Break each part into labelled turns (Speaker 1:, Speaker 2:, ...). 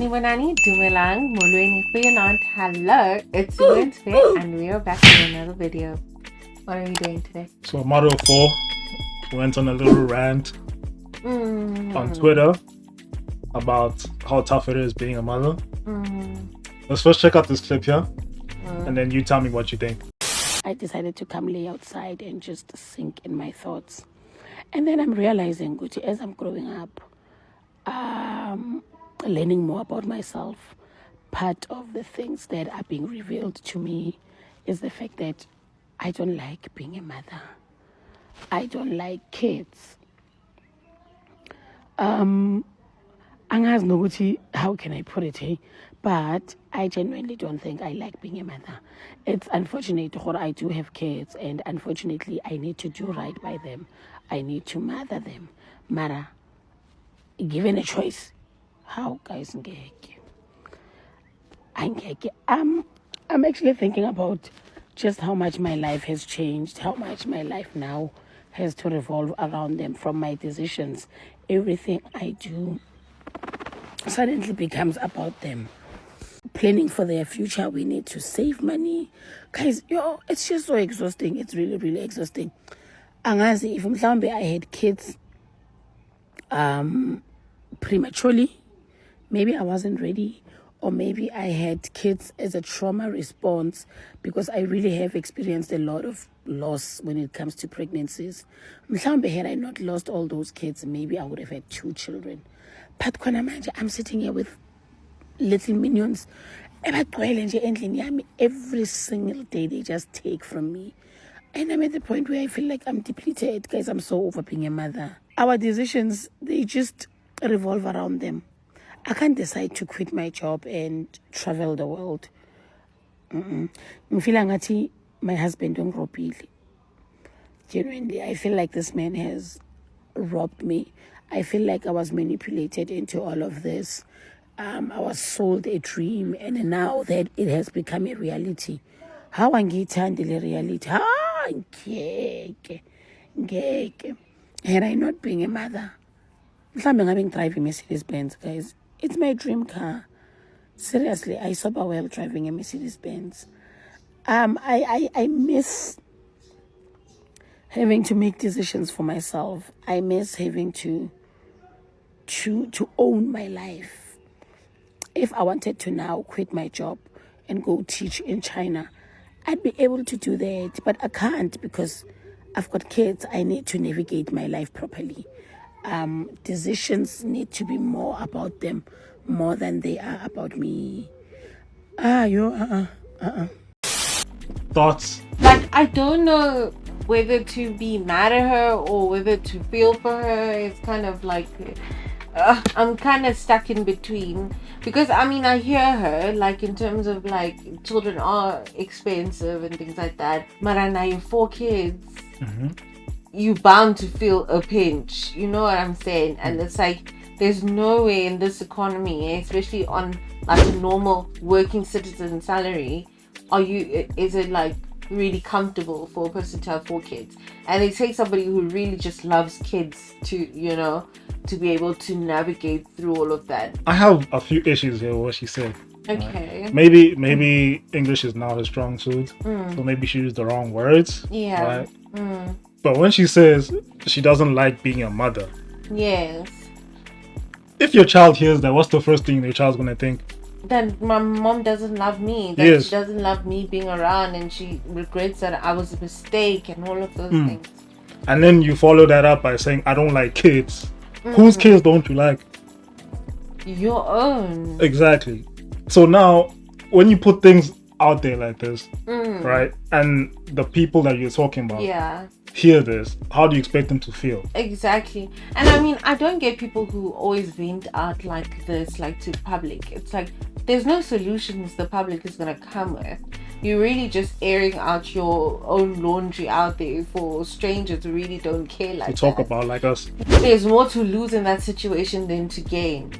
Speaker 1: Sanibonani, Dumelang, Molweni, Kuyanant. Hello, it's Wednesday and we are back with another video. What are you doing today?
Speaker 2: So Model 4 went on a little rant on Twitter about how tough it is being a mother. Let's first check out this clip here and then you tell me what you think.
Speaker 3: I decided to come lay outside and just sink in my thoughts. And then I'm realizing, Gucci, as I'm growing up, learning more about myself, part of the things that are being revealed to me is the fact that I don't like being a mother. I don't like kids. Angazi nokuthi, how can I put it, hey? But I genuinely don't think I like being a mother. It's unfortunate that I do have kids, and unfortunately I need to do right by them. I need to mother them. Mara, given a choice, how guys I'm actually thinking about just how much my life has changed, how much my life now has to revolve around them. From my decisions, everything I do suddenly becomes about them. Planning for their future, we need to save money. Guys, it's just so exhausting. It's really, really exhausting. Angazi, if I had kids prematurely, maybe I wasn't ready, or maybe I had kids as a trauma response because I really have experienced a lot of loss when it comes to pregnancies. Had I not lost all those kids, maybe I would have had 2 children. But I'm sitting here with little minions. Every single day they just take from me. And I'm at the point where I feel like I'm depleted. Guys, I'm so over being a mother. Our decisions, they just revolve around them. I can't decide to quit my job and travel the world. I feel like my husband don't rob. Genuinely, I feel like this man has robbed me. I feel like I was manipulated into all of this. I was sold a dream, and now that it has become a reality. How angiyithandi le reality? Had I not been a mother, I'm driving Mercedes-Benz, guys. It's my dream car. Seriously, I sober well driving a Mercedes-Benz. I miss having to make decisions for myself. I miss having to own my life. If I wanted to now quit my job and go teach in China, I'd be able to do that, but I can't because I've got kids. I need to navigate my life properly. Decisions need to be more about them, more than they are about me.
Speaker 2: Thoughts?
Speaker 1: Like, I don't know whether to be mad at her or whether to feel for her. It's kind of like I'm kind of stuck in between, because I hear her, like, in terms of like children are expensive and things like that. Marana, you 4 kids, you bound to feel a pinch, you know what I'm saying? And it's like, there's no way in this economy, especially on like a normal working citizen salary, is it like really comfortable for a person to have 4 kids. And it takes somebody who really just loves kids to to be able to navigate through all of that.
Speaker 2: I have a few issues here with what she said.
Speaker 1: Okay.
Speaker 2: Maybe English is not a strong suit, so maybe she used the wrong words.
Speaker 1: Yeah.
Speaker 2: Right? But when she says she doesn't like being a mother,
Speaker 1: Yes.
Speaker 2: if your child hears that, what's the first thing your child's gonna think?
Speaker 1: Then my mom doesn't love me. That
Speaker 2: Yes.
Speaker 1: She doesn't love me being around, and she regrets that I was a mistake and all of those things.
Speaker 2: And then you follow that up by saying, I don't like kids. Whose kids don't you like?
Speaker 1: Your own.
Speaker 2: Exactly. So now, when you put things out there like this, right, and the people that you're talking about hear this, how do you expect them to feel?
Speaker 1: Exactly. And I don't get people who always vent out like this, like to public. It's like, there's no solutions the public is going to come with. You're really just airing out your own laundry out there for strangers who really don't care like that.
Speaker 2: To talk about like us.
Speaker 1: There's more to lose in that situation than to gain.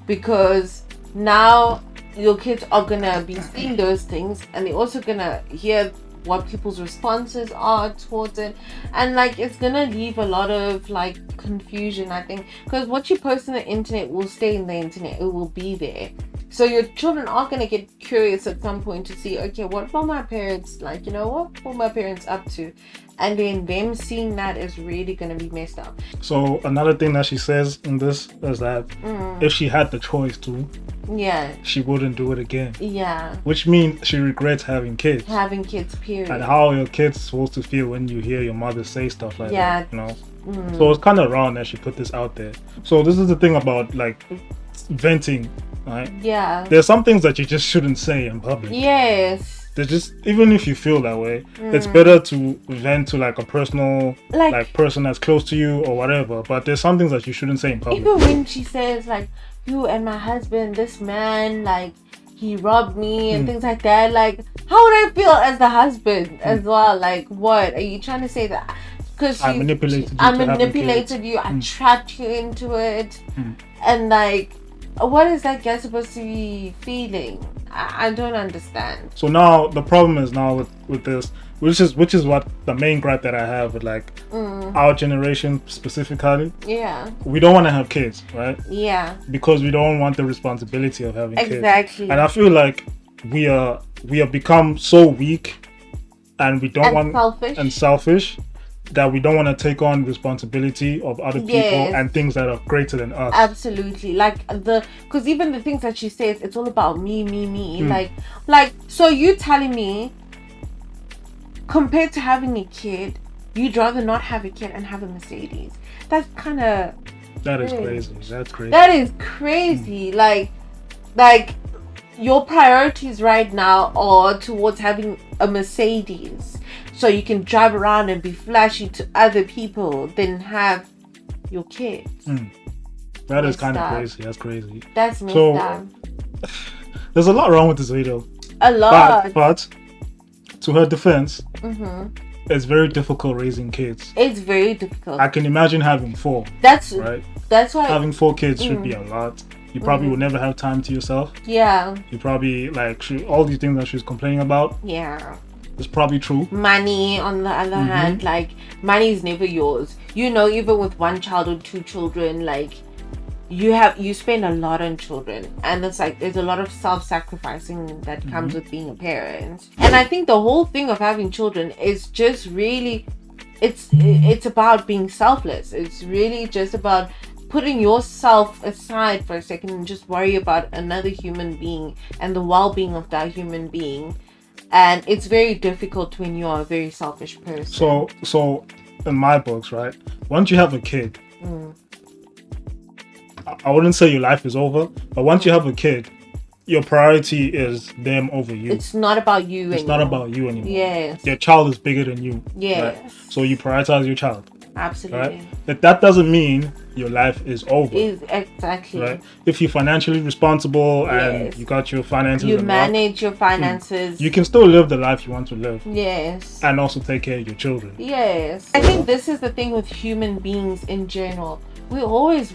Speaker 1: Because now your kids are going to be seeing those things, and they're also going to hear what people's responses are towards it, and like it's gonna leave a lot of like confusion, I think, because what you post on the internet will stay in the internet. It will be there. So your children are going to get curious at some point to see, okay, what were my parents like? What were my parents up to? And then them seeing that is really going to be messed up.
Speaker 2: So another thing that she says in this is that if she had the choice to, she wouldn't do it again.
Speaker 1: Yeah.
Speaker 2: Which means she regrets having kids.
Speaker 1: Having kids, period.
Speaker 2: And how are your kids supposed to feel when you hear your mother say stuff like that, So it's kind of wrong that she put this out there. So this is the thing about like venting, right?
Speaker 1: Yeah.
Speaker 2: There's some things that you just shouldn't say in public.
Speaker 1: Yes.
Speaker 2: There's just, even if you feel that way, it's better to vent to like a personal, like person that's close to you or whatever. But there's some things that you shouldn't say in public.
Speaker 1: Even when she says like, you and my husband, this man, like, he robbed me and things like that. Like, how would I feel as the husband as well? Like, what are you trying to say that? Because I manipulated you, I trapped you into it, and like, what is that guy supposed to be feeling? I don't understand.
Speaker 2: So now the problem is now with this, which is what the main gripe that I have with like our generation specifically.
Speaker 1: Yeah.
Speaker 2: We don't want to have kids, right?
Speaker 1: Yeah.
Speaker 2: Because we don't want the responsibility of having kids.
Speaker 1: Exactly.
Speaker 2: And I feel like we have become so weak, and we don't selfish that we don't want to take on responsibility of other people and things that are greater than us.
Speaker 1: Absolutely. Like because even the things that she says, it's all about me. Like so you telling me, compared to having a kid, you'd rather not have a kid and have a Mercedes. That's kind of...
Speaker 2: That is crazy. That's crazy.
Speaker 1: That is crazy. Like your priorities right now are towards having a Mercedes so you can drive around and be flashy to other people than have your kids.
Speaker 2: That is kind of crazy. That's crazy.
Speaker 1: That's messed up.
Speaker 2: There's a lot wrong with this video.
Speaker 1: A lot.
Speaker 2: But to her defense, it's very difficult raising kids.
Speaker 1: It's very difficult.
Speaker 2: I can imagine having 4.
Speaker 1: That's why
Speaker 2: having 4 kids should be a lot. You probably will never have time to yourself.
Speaker 1: Yeah.
Speaker 2: You probably all these things that she's complaining about.
Speaker 1: Yeah.
Speaker 2: It's probably true.
Speaker 1: Money, on the other hand, like, money is never yours. Even with 1 child or 2 children, like, you spend a lot on children, and it's like there's a lot of self-sacrificing that comes with being a parent. And I think the whole thing of having children is just really, it's about being selfless. It's really just about putting yourself aside for a second and just worry about another human being and the well-being of that human being. And it's very difficult when you are a very selfish person.
Speaker 2: So in my books, right, once you have a kid, I wouldn't say your life is over, but once you have a kid, your priority is them over you.
Speaker 1: It's not about you anymore.
Speaker 2: It's not about you anymore.
Speaker 1: Yes.
Speaker 2: Your child is bigger than you.
Speaker 1: Yes.
Speaker 2: Right? So you prioritize your child.
Speaker 1: Absolutely.
Speaker 2: Right? But that doesn't mean your life is over.
Speaker 1: Exactly.
Speaker 2: Right? If you're financially responsible and you got your finances,
Speaker 1: you manage your finances,
Speaker 2: you can still live the life you want to live.
Speaker 1: Yes.
Speaker 2: And also take care of your children.
Speaker 1: Yes. I think this is the thing with human beings in general. We always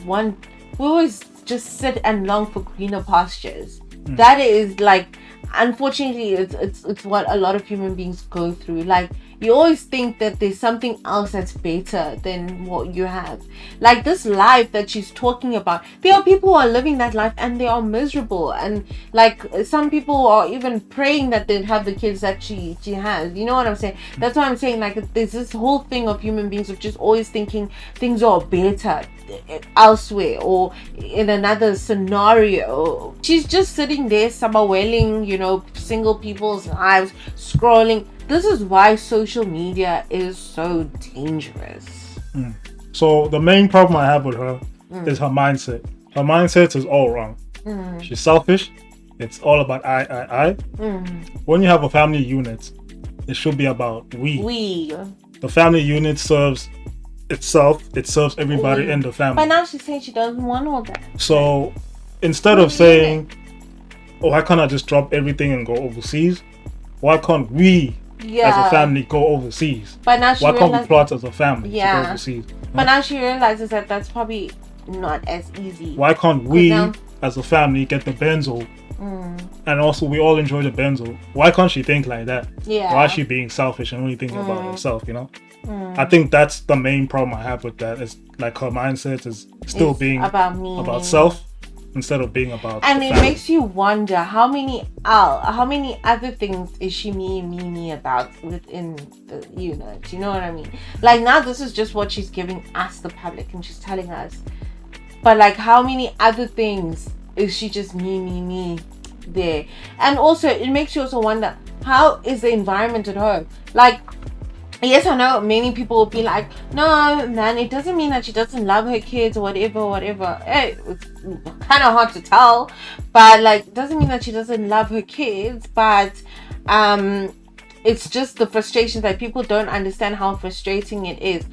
Speaker 1: just sit and long for greener pastures. That is like, unfortunately, it's what a lot of human beings go through. Like, you always think that there's something else that's better than what you have. Like this life that she's talking about, there are people who are living that life and they are miserable. And like some people are even praying that they'd have the kids that she has. You know what I'm saying? That's why I'm saying, like, there's this whole thing of human beings of just always thinking things are better elsewhere or in another scenario. She's just sitting there summerwelling, single people's lives, scrolling. This is why social media is so dangerous.
Speaker 2: So the main problem I have with her is her mindset. Her mindset is all wrong. She's selfish. It's all about I. When you have a family unit, it should be about we. The family unit serves itself. It serves everybody in the family.
Speaker 1: But now she's saying she doesn't want all that.
Speaker 2: So instead of saying, why can't I just drop everything and go overseas? Why can't we as a family go overseas?
Speaker 1: But now
Speaker 2: why can't we plot as a family to go overseas?
Speaker 1: But now she realizes that that's probably not as easy.
Speaker 2: Why can't we as a family get the benzo? And also we all enjoy the benzo. Why can't she think like that? Why is she being selfish and only thinking about herself, I think that's the main problem I have with that. Is like her mindset is still being
Speaker 1: about me,
Speaker 2: about self, instead of being about.
Speaker 1: And
Speaker 2: the
Speaker 1: it
Speaker 2: family.
Speaker 1: makes you wonder how many other things is she me about within the unit. You know what I mean? Like now, this is just what she's giving us, the public, and she's telling us. But like, how many other things is she just me there? And also, it makes you also wonder, how is the environment at home? Like, yes, I know many people will be like, no, man, it doesn't mean that she doesn't love her kids or whatever. Hey, it's kind of hard to tell, but like, it doesn't mean that she doesn't love her kids, but it's just the frustration that people don't understand how frustrating it is,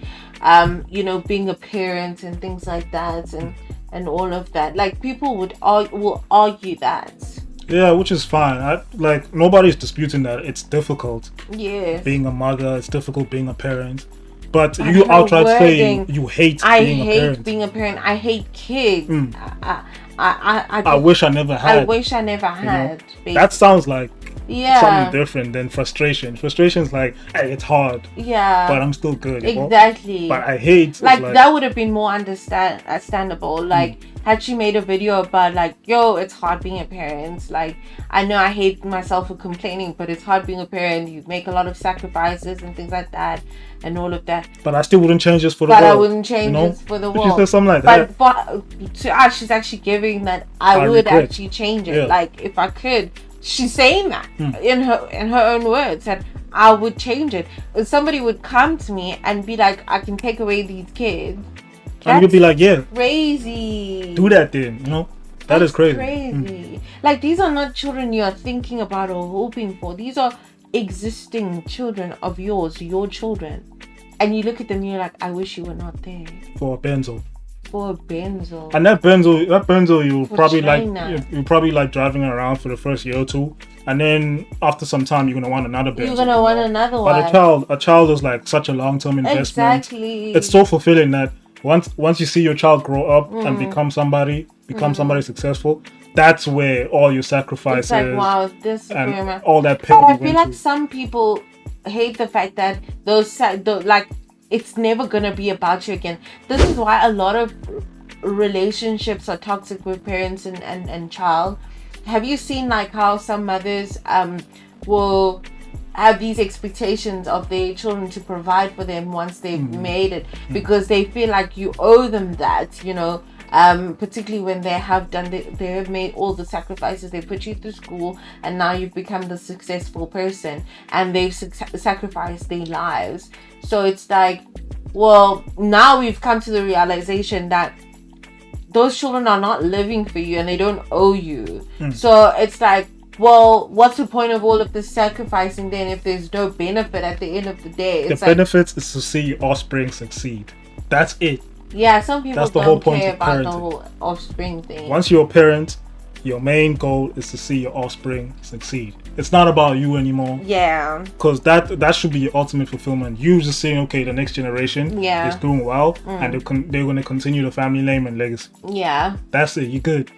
Speaker 1: being a parent and things like that, and all of that. Like, people will argue that.
Speaker 2: Yeah, which is fine. Nobody's disputing that it's difficult.
Speaker 1: Yes.
Speaker 2: Being a mother, it's difficult being a parent. But you outright say you hate being a parent.
Speaker 1: I hate being a parent. I hate kids.
Speaker 2: I wish I never had.
Speaker 1: I wish I never had.
Speaker 2: That sounds like
Speaker 1: yeah,
Speaker 2: something different than frustration. Frustration's like, hey, it's hard.
Speaker 1: Yeah.
Speaker 2: But I'm still good.
Speaker 1: Exactly.
Speaker 2: But I hate
Speaker 1: like that would have been more understandable. Like had she made a video about like, yo, it's hard being a parent. Like, I know I hate myself for complaining, but it's hard being a parent. You make a lot of sacrifices and things like that and all of that.
Speaker 2: But I still wouldn't change this for the world.
Speaker 1: But I wouldn't change this for the world.
Speaker 2: She said something like that.
Speaker 1: But to us, she's actually giving that I would regret. Actually change it. Yeah. Like, if I could. She's saying that in her own words, that I would change it. If somebody would come to me and be like, I can take away these kids.
Speaker 2: And you'd be like, yeah.
Speaker 1: Crazy.
Speaker 2: Do that then, That is crazy.
Speaker 1: Crazy. Like, these are not children you are thinking about or hoping for. These are existing children of yours, your children. And you look at them and you're like, I wish you were not there.
Speaker 2: For a benzo.
Speaker 1: For a benzo.
Speaker 2: And that benzo you'll probably like driving around for the first year or two. And then after some time you're gonna want another benzo.
Speaker 1: You're gonna want another one.
Speaker 2: But a child is like such a long-term investment.
Speaker 1: Exactly.
Speaker 2: It's so fulfilling that once you see your child grow up and become somebody successful, that's where all your sacrifices,
Speaker 1: it's like, wow, this
Speaker 2: and all that pain.
Speaker 1: But I feel like some people hate the fact that it's never gonna be about you again. This is why a lot of relationships are toxic with parents and child. Have you seen like how some mothers will have these expectations of their children to provide for them once they've made it, because they feel like you owe them that, particularly when they have made all the sacrifices. They put you through school and now you've become the successful person and they've sacrificed their lives. So it's like, well, now we've come to the realization that those children are not living for you and they don't owe you. So it's like, well, what's the point of all of this sacrificing then if there's no benefit at the end of the day?
Speaker 2: The benefits is to see your offspring succeed. That's it.
Speaker 1: Yeah, some people
Speaker 2: That's the
Speaker 1: don't
Speaker 2: whole point
Speaker 1: care
Speaker 2: of
Speaker 1: about
Speaker 2: parenting.
Speaker 1: the whole offspring thing.
Speaker 2: Once you're a parent, your main goal is to see your offspring succeed. It's not about you anymore.
Speaker 1: Yeah.
Speaker 2: Because that should be your ultimate fulfillment. You just saying, okay, the next generation is doing well and they're going to continue the family name and legacy.
Speaker 1: Yeah.
Speaker 2: That's it. You're good.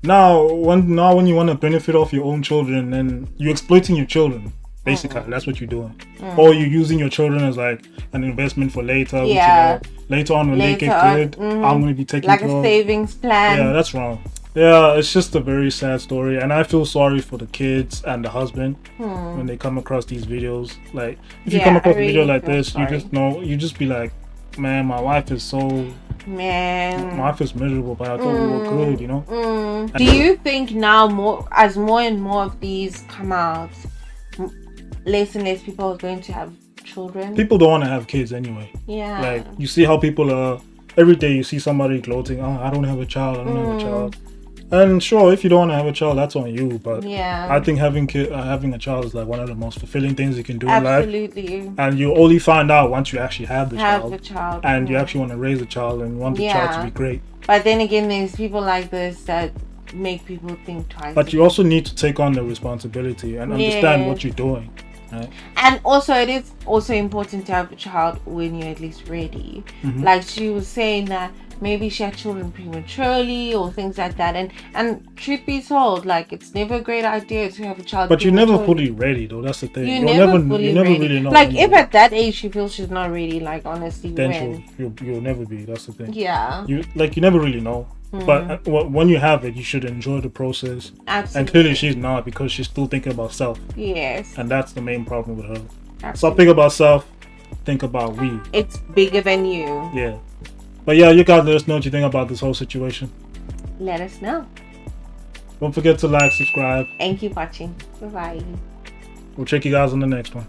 Speaker 2: Now when you want to benefit off your own children, then you're exploiting your children. Basically, that's what you're doing. Or you're using your children as like an investment for later.
Speaker 1: Yeah.
Speaker 2: Which, later on when they get good, I'm going to be taking
Speaker 1: like
Speaker 2: care
Speaker 1: a
Speaker 2: of.
Speaker 1: savings plan.
Speaker 2: Yeah, that's wrong. Yeah, it's just a very sad story, and I feel sorry for the kids and the husband when they come across these videos. Like, if you come across a video like this, you just be like, man, my wife is my wife is miserable, but I thought we were good,
Speaker 1: Do you think now, more and more of these come out, less and less people are going to have children?
Speaker 2: People don't want to have kids anyway.
Speaker 1: Yeah.
Speaker 2: Like, you see how people are, every day you see somebody gloating, oh, I don't have a child, I don't have a child. And sure, if you don't want to have a child, that's on you. But I think having a child is like one of the most fulfilling things you can do in life.
Speaker 1: Absolutely.
Speaker 2: And you only find out once you actually have the
Speaker 1: child.
Speaker 2: And you actually want to raise a child and want the child to be great.
Speaker 1: But then again, there's people like this that make people think twice.
Speaker 2: But you also need to take on the responsibility and understand what you're doing. Right?
Speaker 1: And also, it is also important to have a child when you're at least ready. Like she was saying that maybe she had children prematurely or things like that, and truth be told, like, it's never a great idea to have a child.
Speaker 2: But you're never fully ready, though. That's the thing.
Speaker 1: You never
Speaker 2: really know.
Speaker 1: Like, if at that age she feels she's not ready, like, honestly,
Speaker 2: then you'll never be. That's the thing.
Speaker 1: Yeah.
Speaker 2: You never really know. But when you have it, you should enjoy the process.
Speaker 1: Absolutely.
Speaker 2: And clearly she's not, because she's still thinking about self.
Speaker 1: Yes.
Speaker 2: And that's the main problem with her.
Speaker 1: Absolutely.
Speaker 2: Stop thinking about self, think about we.
Speaker 1: It's bigger than you.
Speaker 2: Yeah. But yeah, you guys let us know what you think about this whole situation.
Speaker 1: Let us know.
Speaker 2: Don't forget to like, subscribe.
Speaker 1: And keep watching. Bye-bye.
Speaker 2: We'll check you guys on the next one.